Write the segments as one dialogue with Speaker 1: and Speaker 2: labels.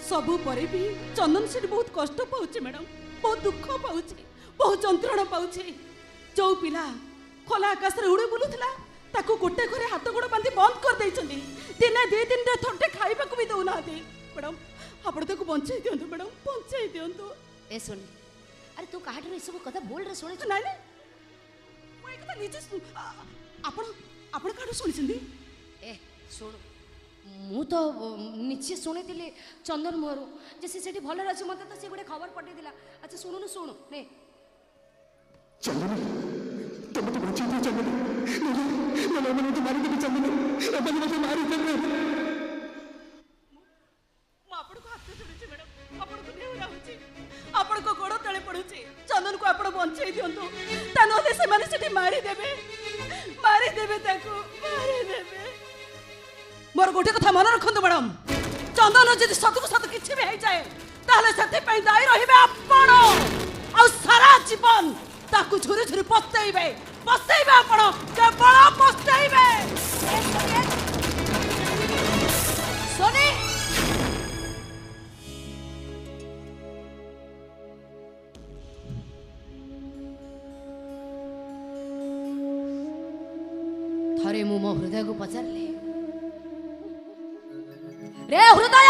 Speaker 1: सबु परे भी चंदन सेठी बहुत कष्ट पाउचे मैडम, बहुत दुख पाउचे, बहुत जंत्रणा पाउचे। जो पिला खोला आकाश रे उड़ी बुलुथिला ताको गोटे घरे हाथ गोड़ बांधी बंद कर देइछन्ती। दिने दी दिन रे थोटे खाइबा को भी दउना दे। मैडम आपण ताको बंचाई दियंतु, मैडम बंचाई दियंतु।
Speaker 2: ए सुन, अरे तू काहाठो ए सब कथा बोल रे सुने
Speaker 1: नाइ नाइ मैं एक कथा निजे आपण आपण काहाठो सुनिछन्ती?
Speaker 2: ए सुन, मु तो निचे शुणी चंदन मोहर जे से भल अच्छे मत तो सी गोटे खबर पठे दिला। अच्छा शुणुनु शुणु ने
Speaker 3: चंदन तुम तो बची थी चंदन, मैंने तो मारी थी चंदन, मैंने तो मारी थी।
Speaker 1: मैं आपन को हाथ जोड़िछि मैडम, आपन को नेहुरा होछि, आपन को गोड़ तळे पडुछि। चंदन को आपन बंचाई दियंतु, ता नोले से माने सेठी मारी देबे ताको मारी देबे। मोर गोटे कथा मन रखंतु मैडम, चंदन जदि सतु सत किछि भी हे जाए ताहले सते पई दाई रहिबे आपण आ सारा जीवन ताकू झुरी झुरी पस्तेइबे आपण, केवल पस्तेइबे।
Speaker 2: सोनी थरे मु मो हृदय को पचारले, रे हृदय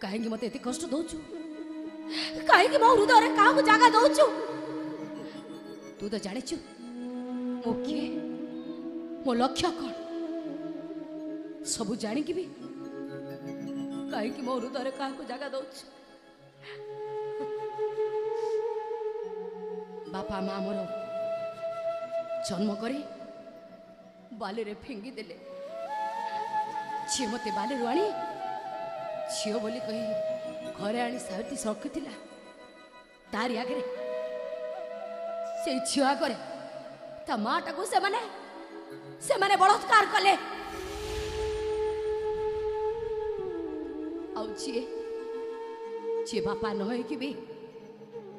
Speaker 2: कहीं मत एत कष्ट दौचु, कहीं मो हृदय क्या जगह दौचु? तू तो जानिचु मो किए, मो लक्ष्य कौन सबू जानिकी भी कहीं मो हृदय क्या जगह दौचु? बापा माँ मोर जन्म करे बाली रे फेंगी देले, झी मते बाली रू आनी झील बोली कही घरे आनी सावित्री रखिथिला। तारी आगे से झील आगे ता माँ टाको से माने बलात्कार कले। आउ झी बापा न कि भी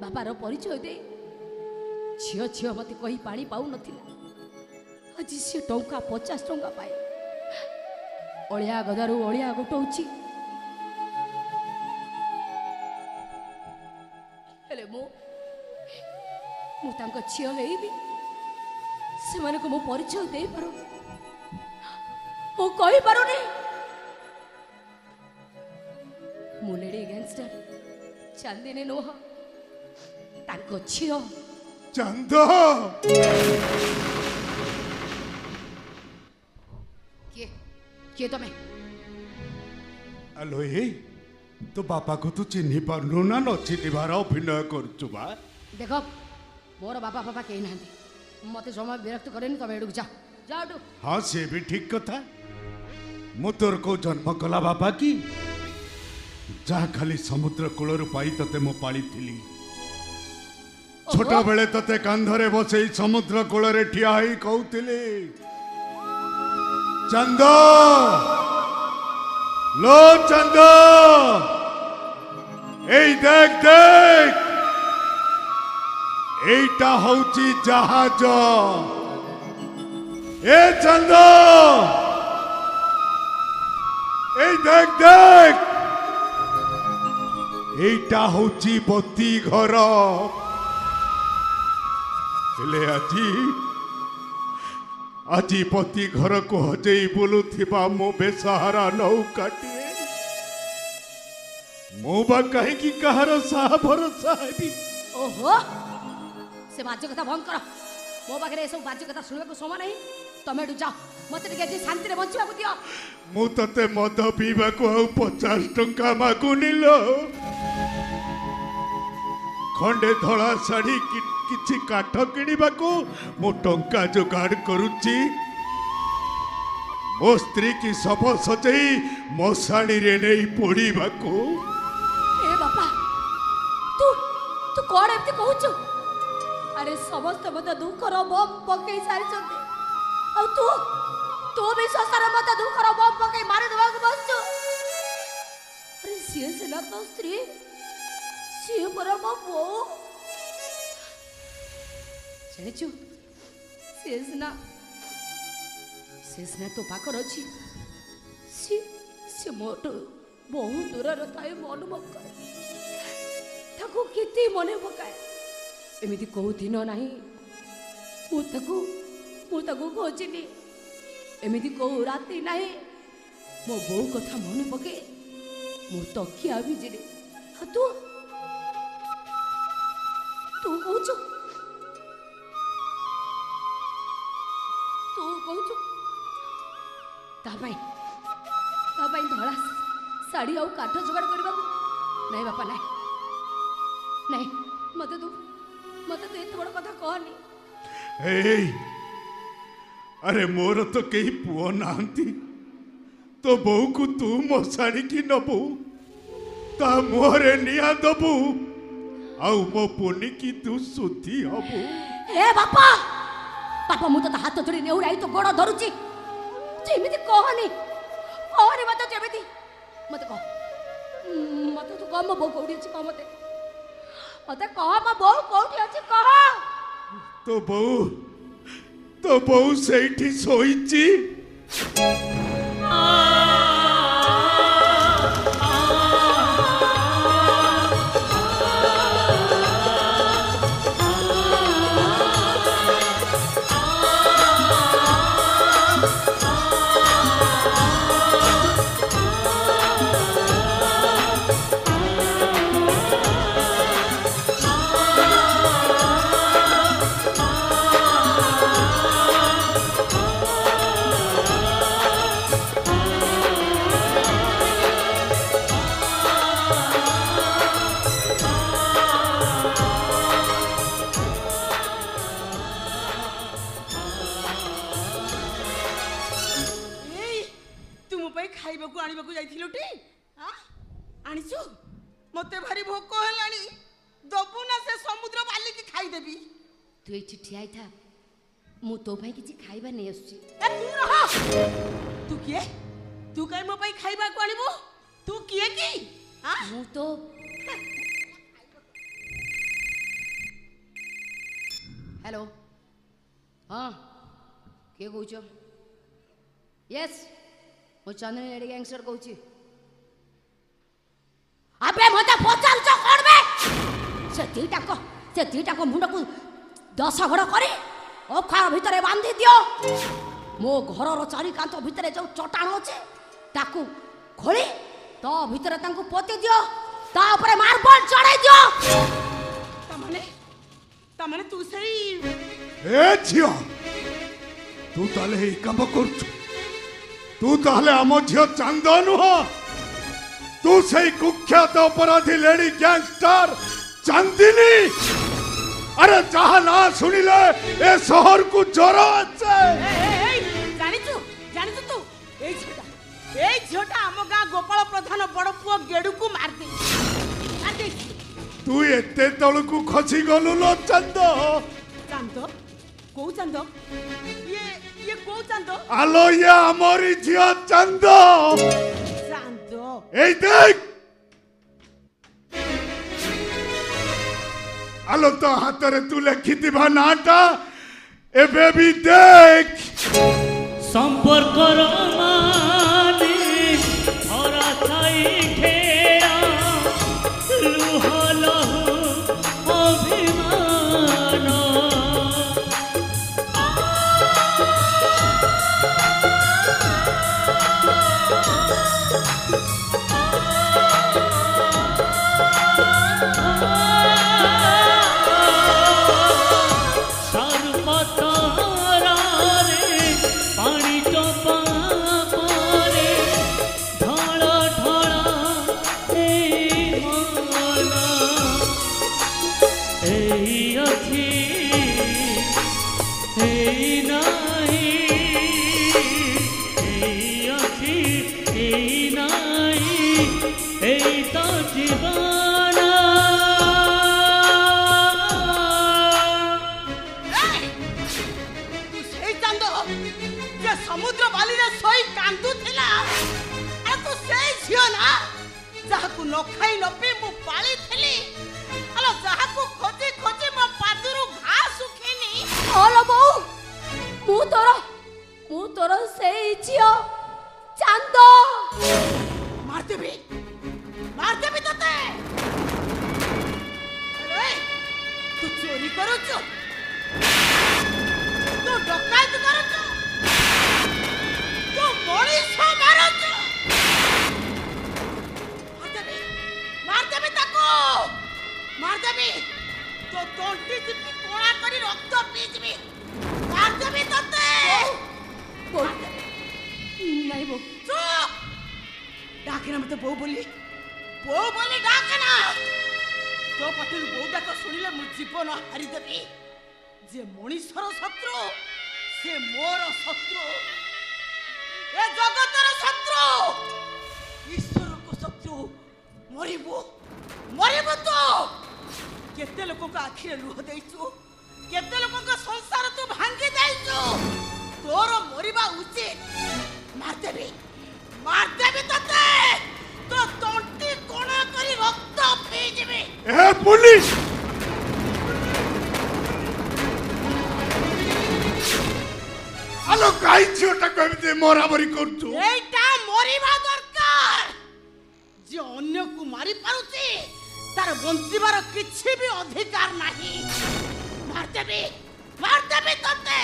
Speaker 2: बापार परिचय दे झील झील मत कही पानी पाऊ नथिला। आज सी टंका 50 टंका पाए अलिया गदारू अलिया गोटौची। हेले मु तांको झील हेबी से माने को मो परिचय दे पारो मो कहि पारोनी। मु लेडी गैंगस्टर चांदिनी नुह तांको झील
Speaker 3: चंद
Speaker 2: किए तमें?
Speaker 3: आलो तो बापा को तू चिन्ह पारनु ना न चिन्हबार अभिनय करुचु बा।
Speaker 2: देख मोर बापा बापा कहीं ना मत समय विरक्त करे तमें एडू जा जा।
Speaker 3: हाँ से भी ठीक कथा, मु तोर को जन्म कला बापा की जहाँ खाली समुद्र कूल पाई तते मु पाली थिली। छोट बेले तते कांधरे बसई समुद्र कूल रे ठिया होई कहूतिली चंद लो चंद ए देख देख एटा होची जहाज। ए चंद ए देख देख एटा होची बत्ती घर। हेले আজি पति घर को हजई बुलुथिबा मो बेसहारा नौकाटे मो बा कहीं की कहार साह भरोसा हेबी।
Speaker 2: ओहो से बाज्य कथा बंद कर, मो पाखे ए सब बाज्य कथा सुनबा को समय नहीं। तमे एडू जाओ मते टिके शांति रे बंचिबा को दियो।
Speaker 3: मु तते मद पीबा को 50 टंका मागुनिलो खंडे धड़ा साड़ी किछि काठ किणवा को मो टंका जोगाड़ करुची। मो स्त्री की सब सजई मशाणी रे नहीं पोड़ीबा को।
Speaker 2: ए बापा तू तू कोन एमती कहूछु? अरे समस्त मत दुखर बम पकई सारी चंदी आ तू तू भी ससर मत दुखर बम पकई मारे देबा को बसछु। अरे सिए सिला तो स्त्री सिए पर मो बो जानिछु सिए सिना से सिना तो पाखर अच्छी से मोटो बहुत दूर थाए मन ताको केते मने पकाए एमिति को दिन नाही मु ताको खोजिली एमिति को राति नाही मो बो कथा मन पके मो तकिया भिजिले तू कहूचु धड़ा शाढ़ी आउ काठ जोगाड़ करबा नहीं बापा नहीं मते तू एत बड़ कथा कहनी
Speaker 3: अरे मोर तो कई पुओ नांती तो बहु को तू मो शाढ़ी की नबू ता मोहरे निया दबू आउ मो पुनी की तू सुधी हबू
Speaker 2: ए बापा मु तो हाथ जोड़ी नेउराई तो गोड़ धरुची जेमिति कहनी मत जेमिति मत तू कह मो बो कोठी अछि कह मते कह मो बो कोठी अछि कह
Speaker 3: तो बहु सेठी सोईची
Speaker 1: मते भारी भोक हेलानी दबु ना से समुद्र बाली की खाई देबी
Speaker 2: तू एठी ठियाई था मु तो भाई किछि खाइबा नै आसुची
Speaker 1: ए तू रह तू किए तू काई मो पई खाइबा को आनिबो तू किए की हां
Speaker 2: मु तो हेलो हां के कहूछ यस मो चंदन लेडी गैंगस्टर कहूची अबे मते पचार कोन बे से तीटा को मुंड को 10 घड़ करे अखाड़ भितरे बांधी दियो मो घर रो चारि कांत भितरे जो चटाण अछि ताकू खोली तो भितरे तांको पोती दियो ता ऊपर मार्बल चढ़ाई दियो
Speaker 1: तमने तू सही
Speaker 3: ए झियो तू ताले ही काम करछु तू ताले आमो झियो चंदन हो तू सही कुख्यात अपराधी लेडी गैंगस्टर चांदिनी अरे जहा ना सुनिले ए शहर को ज्वर আছে
Speaker 1: जानिଛୁ तू এই ঝিওটা ଆମ ଗାଁ ଗୋପାଳ ପ୍ରଧାନ ବଡ଼ ପୁଅ ଗେଡୁକୁ ମାରଦେ
Speaker 3: तू एते तळକୁ खसी गलु लो चंद
Speaker 1: को चंद ये को चंद
Speaker 3: आलो ये हमरी झियो चंद ए देख आलो तो हातरे तू लिखिथिबा नाटा एबे भी देख
Speaker 4: संपर्क माने धरा छाई घेरा लुहल अभिमान
Speaker 1: समुद्र बाली रे सोई कांदू थिला आ तू सेई झियो ना जाहाकू न खाई न पी मु पाली थिली अलो जाहाकू खोजी खोजी म पादुरु घा सुखिनी
Speaker 2: ओलो बौ ମୁଁ ତୋର ସେଇ ଝିଅ ଚାନ୍ଦ।
Speaker 1: ମାରିଦେବି ମାରିଦେବି ତତେ। ଆରେ, ତୁ ଚୋରି କରୁଛୁ, ତୁ ଡକାୟତ କରୁଛୁ, ତୁ ମଣିଷ ମାରୁଛୁ। ମାରିଦେବି ମାରିଦେବି ତାକୁ, ମାରିଦେବି। ତୋ ତଣ୍ଟି ଚିପି କଣା କରି ରକ୍ତ ପିଇଯିବି। ମାରିଦେବି ତତେ।
Speaker 2: ନାଇଁ ବୋଉ,
Speaker 1: ଚୁପ୍! ଡାକେନା ମତେ ବୋଉ ବୋଲି, ବୋଉ ବୋଲି ଡାକେନା। ତୋ ପାଟିରୁ ବୋଉ ଡାକ ଶୁଣିଲେ ମୁଁ ଜୀବନ ହାରିଦେବି। ଯେ ମଣିଷର ଶତ୍ରୁ ସେ ମୋର ଶତ୍ରୁ, ଏ ଜଗତର ଶତ୍ରୁ, ଈଶ୍ୱରଙ୍କ ଶତ୍ରୁ। ମରିବୁ ମରିବୁ ତୁ। କେତେ ଲୋକଙ୍କ ଆଖିରେ ଲୁହ ଦେଇଛୁ, କେତେ ଲୋକଙ୍କ ସଂସାର ତୁ ଭାଙ୍ଗି ଦେଇଛୁ। ତୋର ମରିବା ଉଚିତ। ମାରିଦେବି ମାରିଦେବି ତତେ। ତୋ ତଣ୍ଟି କଣା କରି ରକ୍ତ ପିଇଯିବି।
Speaker 3: ଏ ପୁଲିସ! ଆଲୋ କାହିଁ ଝିଅଟାକୁ ଏମିତି ମରାମରି କରୁଛୁ?
Speaker 1: এইটা মরিবা দরকার। যে অন্যକୁ মারি পারুছি তার বঞ্চিবার কিছু বি অধিকার নাই। মারদেবি ততে।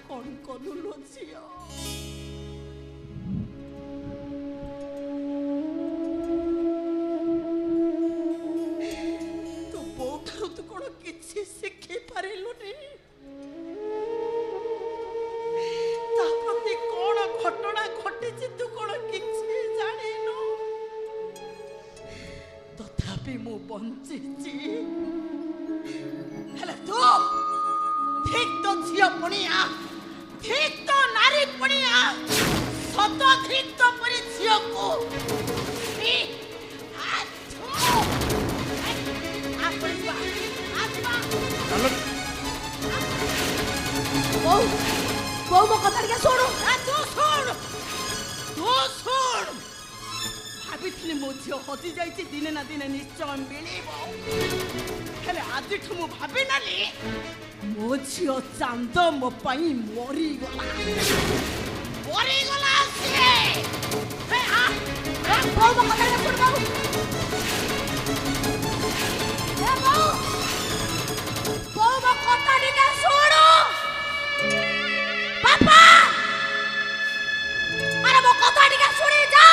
Speaker 1: কোন করলু ঝিও? তো বউঠাରୁ ତୁ କ'ଣ କିଛି ଶିଖି ପାରିଲୁନି? ତା ପ୍ରତି କ'ଣ ଘଟଣା ଘଟିଛି ତୁ କ'ଣ କିଛି ଜାଣିନୁ? ତଥାପି ମୁଁ ବଞ୍ଚିଛି। ହେଲେ ତୁ ଠିକ ତ ଝିଅ ପଣିଆ, ଠିକ ତ ନାରୀ ପଣିଆ, ସତ ଠିକ ତ ପରି ଝିଅକୁ
Speaker 2: ବୋଉ ବୋଉ ମୋ କଥା ଟିକେ ଶୁଣୁ।
Speaker 1: ତୁ ଶୁଣ। ଭାବିଥିଲି ମୋ ଝିଅ ହଜି ଯାଇଛି, ଦିନେ ନା ଦିନେ ନିଶ୍ଚୟ ମିଳିବ। ହେଲେ ଆଜିଠୁ ମୁଁ ଭାବିନେଲି ମୋ ଝିଅ ଚାନ୍ଦ ମୋ ପାଇଁ ମରିଗଲା। ସିଏ।
Speaker 2: ବୋଉ ମୋ କଥା ଟିକେ ଶୁଣ। ବୋଉ ବୋଉ ମୋ କଥା ଟିକେ ଶୁଣ। ବାପା, ଆରେ ମୋ କଥା ଟିକେ ଶୁଣି ଯା।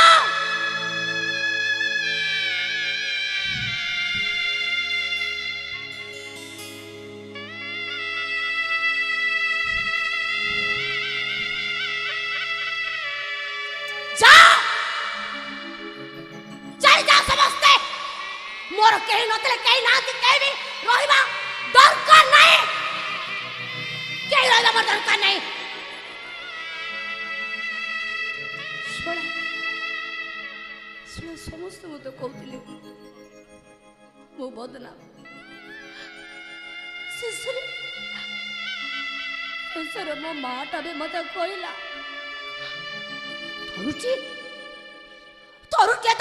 Speaker 2: ସମସ୍ତେ ମୋର କେହି ନଥିଲେ, କେହି ନାହାନ୍ତି, କେହି ବି ରହିବା ଦରକାର ନାହିଁ। କେହି ରହିବା ମୋର ଦରକାର ନାହିଁ। ସମସ୍ତେ ମତେ କହୁଥିଲେ ମୁଁ ବଦନାମ। ଶେଷରେ ମୋ ମାଟା ବି ମତେ କହିଲା, ତରୁଚି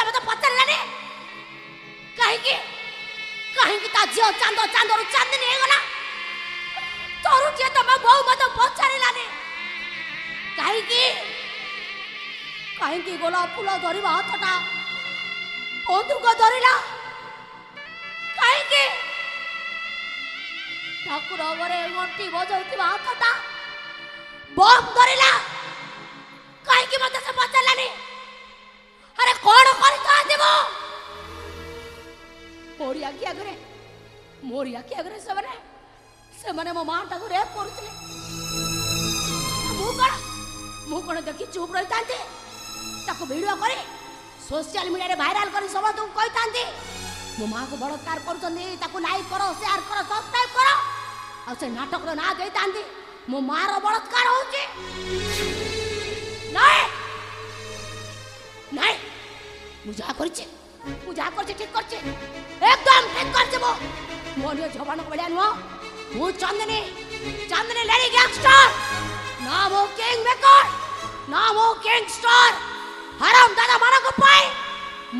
Speaker 2: ମତେ ପଚାରିଲାନି କାହିଁକି ତା ଝିଅ ଚାନ୍ଦରୁ ଚାନ୍ଦିନୀ ହେଇଗଲା। ତରୁଚି ତମ ବୋଉ ମତେ ପଚାରିଲାନି କାହିଁକି ଗୋଲାପ ଫୁଲ ଧରିବା ହାତଟା ବନ୍ଧୁକ ଧରିଲା। କାହିଁକି ଠାକୁର ଘରେ ଘଣ୍ଟି ବଜାଉଥିବା ହାତଟା ବମ୍ ଧରିଲା। କାହିଁକି ମତେ ସେ ପଚାରିଲାନି? ଆରେ କଣ କରିଥାନ୍ତି ମୁଁ? ମୋରି ଆଖି ଆଗରେ ସେମାନେ ମୋ ମାଟାକୁ ରେପ୍ କରୁଥିଲେ। ମୁଁ କଣ ଦେଖି ଚୁପ୍ ରହିଥାନ୍ତି? ତାକୁ ଭିଡ଼ିଓ କରି सोशल मीडिया भाइराल कर समस्त कही था मो माँ को बलात्कार कर लाइक कर शेयर कर सब्सक्राइब कर आ से नाटक ना दे था मो माँ रो बलात्कार हो ठीक कर एकदम ठीक कर मो नियो जवान को बढ़िया नुह मु चांदनी लेडी गैंगस्टर ना मो किंग मेकर ना मो किंगस्टर हराम दादा माना को पाए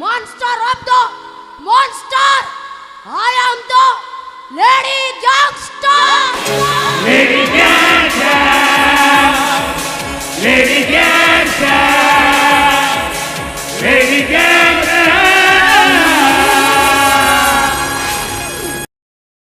Speaker 2: monster of the monster I am the lady gangster